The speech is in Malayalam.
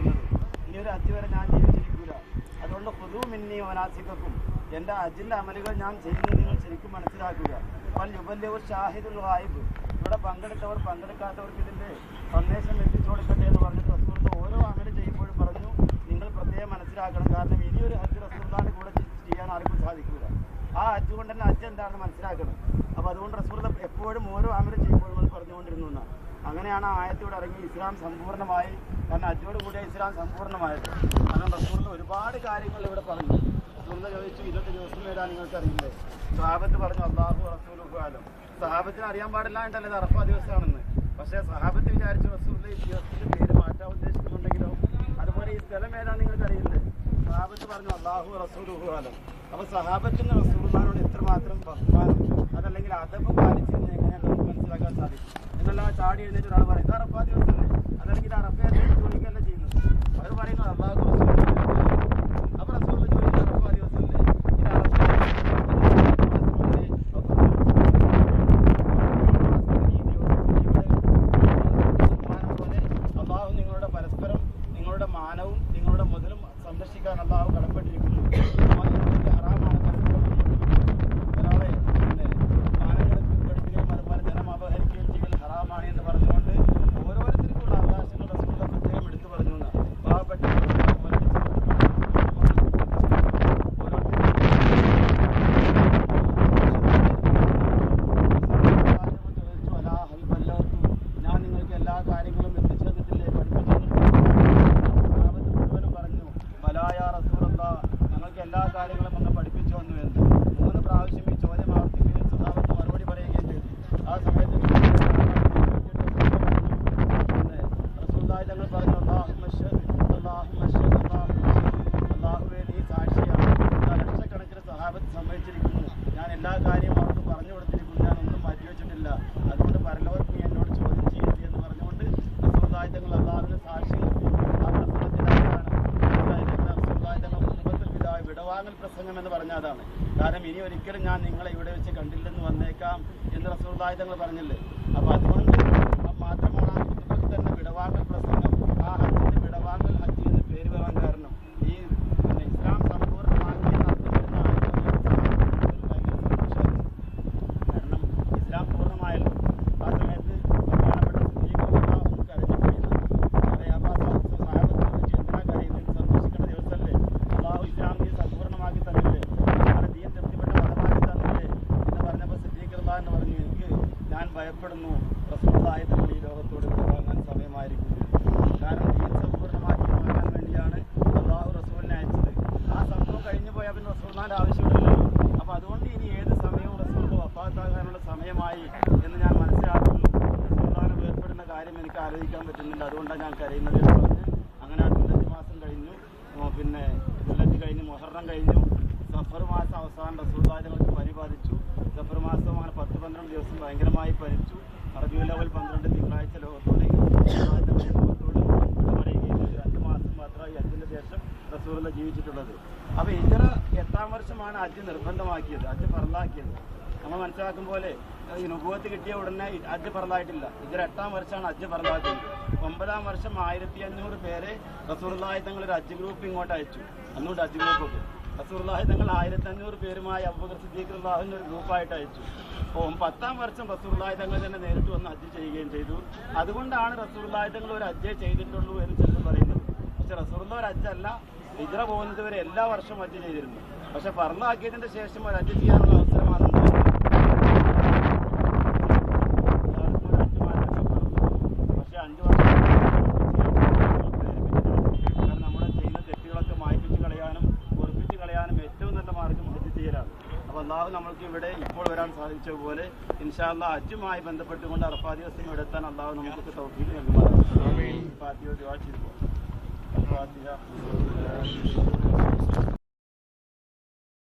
ഇനി ഒരു ഹജ്ജ് വരെ ഞാൻ ജീവിച്ചിരിക്കില്ല. അതുകൊണ്ട് ഹുദൂ മിന്നി വനാസിക്കും, എൻ്റെ ഹജ്ജിൻ്റെ അമലുകൾ ഞാൻ ചെയ്യുന്നത് നിങ്ങൾ ശരിക്കും മനസ്സിലാക്കുക. വൽ യുബല്ലിഗു ഷാഹിദുൽ ഗായിബ്, ഇവിടെ പങ്കെടുത്തവർ പങ്കെടുക്കാത്തവർക്ക് ഇതിൻ്റെ സന്ദേശം എത്തിച്ചു കൊടുക്കട്ടെ എന്ന് പറഞ്ഞിട്ട് റസൂലുള്ളാഹി ഓരോ അമൽ ചെയ്യുമ്പോഴും പറഞ്ഞു നിങ്ങൾ പ്രത്യേകം മനസ്സിലാക്കണം. കാരണം ഇനിയൊരു ഹജ്ജ് റസൂലുള്ളാഹിന്റെ കൂടെ ചെയ്യാൻ ആർക്കും സാധിക്കില്ല. ആ ഹജ്ജ് കൊണ്ട് തന്നെ ഹജ്ജ് എന്താണെന്ന് മനസ്സിലാക്കണം. അപ്പോൾ അതുകൊണ്ട് റസൂലുള്ളാഹി എപ്പോഴും ഓരോ അമൽ ചെയ്യുമ്പോഴും അത് പറഞ്ഞുകൊണ്ടിരുന്നു എന്നാണ്. അങ്ങനെയാണ് ആ ആയത്തോടെ ഇറങ്ങി ഇസ്ലാം സമ്പൂർണ്ണമായി. കാരണം ഹജ്ജോട് കൂടിയ ഇസ്ലാം സമ്പൂർണ്ണമായത്. കാരണം റസൂലുള്ളാഹി ഒരുപാട് കാര്യങ്ങൾ ഇവിടെ പറഞ്ഞു. റസൂലുള്ളാഹി ചോദിച്ചു, ഇതൊക്കെ ദിവസം വരാൻ നിങ്ങൾക്ക് അറിയില്ലേ? സഹാബത്ത് പറഞ്ഞു അല്ലാഹു റസൂലുഹു അലം. സഹാബത്തിന് അറിയാൻ പാടില്ല എന്നല്ലേ അറഫാ ദിവസമാണെന്ന്. പക്ഷേ സഹാബത്ത് വിചാരിച്ചു റസൂലുള്ളാഹി ഈ ദിവസത്തിന്റെ പേര് മാറ്റാൻ ഉദ്ദേശിക്കുന്നുണ്ടെങ്കിലോ. അതുപോലെ ഈ സ്ഥലം ഏതാണെന്ന് നിങ്ങൾക്ക് അറിയില്ലേ? സഹാബത്ത് പറഞ്ഞു അല്ലാഹു റസൂലുഹു അലം. അപ്പോൾ സഹാബത്തിന് റസൂലുള്ളാഹിയോട് എത്രമാത്രം ബഹുമാനം, അതല്ലെങ്കിൽ അദബ് പാലിച്ചിരുന്ന് എങ്ങനെയാണ് നമുക്ക് മനസ്സിലാക്കാൻ സാധിക്കും എന്നെല്ലാം ചാടി എഴുന്നേറ്റ് ഒരാൾ പറയും ഇത് അറഫാ ദിവസമല്ലേ, അതല്ലെങ്കിൽ ഇത് അറഫയെ ചോദിക്കുകയല്ല ചെയ്യുന്നത്. അവർ പറയുന്നത് അല്ലാഹു റസൂലുഹു അലം. അപ്പോൾ റസൂലുള്ളാഹി ചോദിക്കുന്നത് അറഫാ ദിവസമല്ലേ, ഇത് അറഫ അള്ളാഹു നിങ്ങളുടെ പരസ്പരം നിങ്ങളുടെ മാനവും നിങ്ങളുടെ മുതലും സംരക്ഷിക്കാൻ അള്ളാഹു കടപ്പെട്ടിരിക്കുന്നു. ഹറാമാണ് ഒരാളെ മാനപ്പെടുത്തുകയും അതുപോലെ ജനം അപഹരിക്കുകയും ചെയ്യൽ ഹറാമാണ് എന്ന് പറഞ്ഞുകൊണ്ട് ഓരോരുത്തർക്കുള്ള അവകാശങ്ങൾ റസൂലുള്ളാഹി പ്രത്യേകം എടുത്തു പറഞ്ഞു. പാവപ്പെട്ട ഞാൻ നിങ്ങൾക്ക് എല്ലാ കാര്യങ്ങളും എത്തിച്ചു തന്നിട്ടില്ലേ, പഠിപ്പിച്ചു സഹാബത്ത് മുഴുവനും പറഞ്ഞു ബലായ റസൂലല്ലാഹ്, ഞങ്ങൾക്ക് എല്ലാ കാര്യങ്ങളും അങ്ങ് പഠിപ്പിച്ചു വന്നു എന്ന് 3 പ്രാവശ്യം ഈ ചോദ്യം ആവർത്തിക്കുകയും സഹാബത്ത് മറുപടി പറയുകയും ചെയ്തു. ആ സമയത്ത് റസൂലുള്ളാഹി തങ്ങൾ പറഞ്ഞു അല്ലാഹുവേ നീ സാക്ഷിയാണ്. ലക്ഷക്കണക്കിന് സഹാബത്ത് സമ്മതിച്ചിരിക്കുന്നു. ഞാൻ എല്ലാ കാര്യവും അവർക്ക് പറഞ്ഞു കൊടുത്തിരിക്കുന്നു. ഞാൻ ഒന്നും മാറ്റിവെച്ചിട്ടില്ല. അതുകൊണ്ട് പരലോകത്ത് നീ എന്നോട് ചോദ്യം ചെയ്യരുത് എന്ന് പറഞ്ഞുകൊണ്ട് റസൂലുള്ളാഹി തങ്ങൾ അല്ലാഹുവിന് സാക്ഷി ആ പ്രസംഗത്തിലാണ്. റസൂലുള്ളാഹി തങ്ങൾ ഖുതുബത്തുൽ വിദാ വിടവാങ്ങൽ പ്രസംഗം എന്ന് പറഞ്ഞ അതാണ്. കാരണം ഇനി ഒരിക്കലും ഞാൻ നിങ്ങളെ ഇവിടെ വെച്ച് കണ്ടില്ലെന്ന് വന്നേക്കാം എന്ന് റസൂലുള്ളാഹി തങ്ങൾ പറഞ്ഞില്ലേ. അപ്പോൾ അതുകൊണ്ട് മാത്രമാണ് ആ ഖുതുബത്തിൽ തന്നെ വിടവാങ്ങൽ പ്രസംഗം, ആ ഹജ്ജിന് വിടവാങ്ങൽ ഹജ്ജ് എന്ന് പേര് വരാൻ കാരണം ഈ ഇസ്ലാം സമ്പൂർണ്ണമാക്കി നടത്തുന്ന ഭയങ്കര സന്തോഷമായിരുന്നു. കാരണം ഇസ്ലാം പൂർണ്ണമായല്ലോ. ആ സമയത്ത് പ്രധാനപ്പെട്ട സ്ത്രീകളൊന്നും കരഞ്ഞുപോയിരുന്നു. എന്തിനാ കരയുന്നത്? സന്തോഷിക്കേണ്ട ദിവസമല്ലേ. അള്ളാഹു ഇസ്ലാം നീ സമ്പൂർണ്ണമാക്കി തന്നില്ലേ, നിങ്ങളുടെ ദീൻ തൃപ്തിപ്പെട്ട മതമാക്കി തന്നില്ലേ എന്ന് പറഞ്ഞപ്പോൾ സിദ്ദീഖ് എന്ന് പറഞ്ഞു ഞാൻ ഭയപ്പെടുന്നു റസൂലുള്ളാഹി തങ്ങൾ ഈ ലോകത്തോട് വിടവാങ്ങാൻ സമയമായിരിക്കുന്നു. കാരണം ദീൻ സമ്പൂർണ്ണമാക്കി മാറ്റാൻ വേണ്ടിയാണ് അള്ളാഹു റസൂലിനെ അയച്ചത്. ആ സംഭവം കഴിഞ്ഞു പോയാൽ പിന്നെ റസൂലിന്റെ ആവശ്യമില്ലല്ലോ. അപ്പോൾ അതുകൊണ്ട് ഇനി ഏത് സമയവും റസൂലിന്റെ വഫാത്താകാനുള്ള സമയമായി എന്ന് ഞാൻ മനസ്സിലാക്കുന്നു. റസൂലിനെ വേർപ്പെടുന്ന കാര്യം എനിക്ക് ആലോചിക്കാൻ പറ്റുന്നില്ല. അതുകൊണ്ടാണ് ഞാൻ കരയുന്നത് എന്ന് പറഞ്ഞ് അങ്ങനെ ആ ദുൽഹജ്ജ് മാസം കഴിഞ്ഞു. പിന്നെ ദുൽഹജ്ജ് കഴിഞ്ഞു, മുഹറം കഴിഞ്ഞു. സഫർ മാസം അവസാനം റസൂലുള്ളാഹി തങ്ങൾക്ക് പനി ബാധിച്ചു. സഫർ മാസം അങ്ങനെ 10-12 ദിവസം ഭയങ്കരമായി പനിച്ചു. റബീഉൽ അവ്വൽ 12 തിങ്കളാഴ്ച ലോകത്തോട് ലോകത്തോട് പറയുകയും 2 മാസം മാത്രമായി ഹജ്ജിന് ശേഷം റസൂലുള്ളാഹി ജീവിച്ചിട്ടുള്ളത്. അപ്പോൾ ഹിജ്റ 8-ാം വർഷമാണ് ഹജ്ജ് നിർബന്ധമാക്കിയത്, ഹജ്ജ് ഫർളാക്കിയത്. നമ്മൾ മനസ്സിലാക്കും പോലെ ഈ നുബുവത്ത് കിട്ടിയ ഉടനെ ഹജ്ജ് ഫർളായിട്ടില്ല. ഹിജ്റ 8-ാം വർഷമാണ് ഹജ്ജ് ഫർളാക്കിയത്. 9-ാം വർഷം 1500 പേരെ റസൂലുള്ളാഹി തങ്ങൾ ഒരു ഹജ്ജ് ഗ്രൂപ്പ് ഇങ്ങോട്ട് അയച്ചു. അന്നുകൊണ്ട് ഹജ്ജ് ഗ്രൂപ്പൊക്കെ റസൂലുള്ളാഹി തങ്ങൾ 1500 പേരുമായി അബൂബക്കർ സിദ്ദീഖ് റളിയല്ലാഹു ഒരു ഗ്രൂപ്പായിട്ട് അയച്ചു. അപ്പോൾ 10-ാം വർഷം റസൂലുള്ളാഹി തങ്ങൾ തന്നെ നേരിട്ട് വന്ന് ഹജ്ജ് ചെയ്യുകയും ചെയ്തു. അതുകൊണ്ടാണ് റസൂലുള്ളാഹി തങ്ങൾ ഒരു ഹജ്ജേ ചെയ്തിട്ടുള്ളൂ എന്ന് ചിലർ പറയുന്നത്. പക്ഷെ റസൂലുള്ളാഹി ഒരു ഹജ്ജല്ല, ഹിജ്റ പോകുന്നത് വരെ എല്ലാ വർഷവും ഹജ്ജ് ചെയ്തിരുന്നു. പക്ഷെ ഫർളാക്കിയതിന്റെ ശേഷം ഒരു ഹജ്ജ് ചെയ്യാനുള്ള അവസരമാണ് പക്ഷെ 5 വർഷം കാരണം നമ്മുടെ ചെയ്യുന്ന തെറ്റുകളൊക്കെ മായ്പിച്ച് കളയാനും പൊറുപ്പിച്ച് കളയാനും ഏറ്റവും നല്ല മാർഗം ഹജ്ജ് ചെയ്യലാണ്. അപ്പോൾ അല്ലാഹു നമ്മൾക്ക് ഇവിടെ ഇപ്പോൾ വരാൻ സാധിച്ച പോലെ ഇൻഷാ അല്ലാഹ് ഹജ്ജുമായി ബന്ധപ്പെട്ടുകൊണ്ട് അറഫാ ദിവസം ഇവിടെ എത്താൻ അല്ലാഹു നമുക്ക് തൗഫീഖ് നൽകുമാറാകട്ടെ. ഫാത്തിഹ ദുആ ചെയ്തു.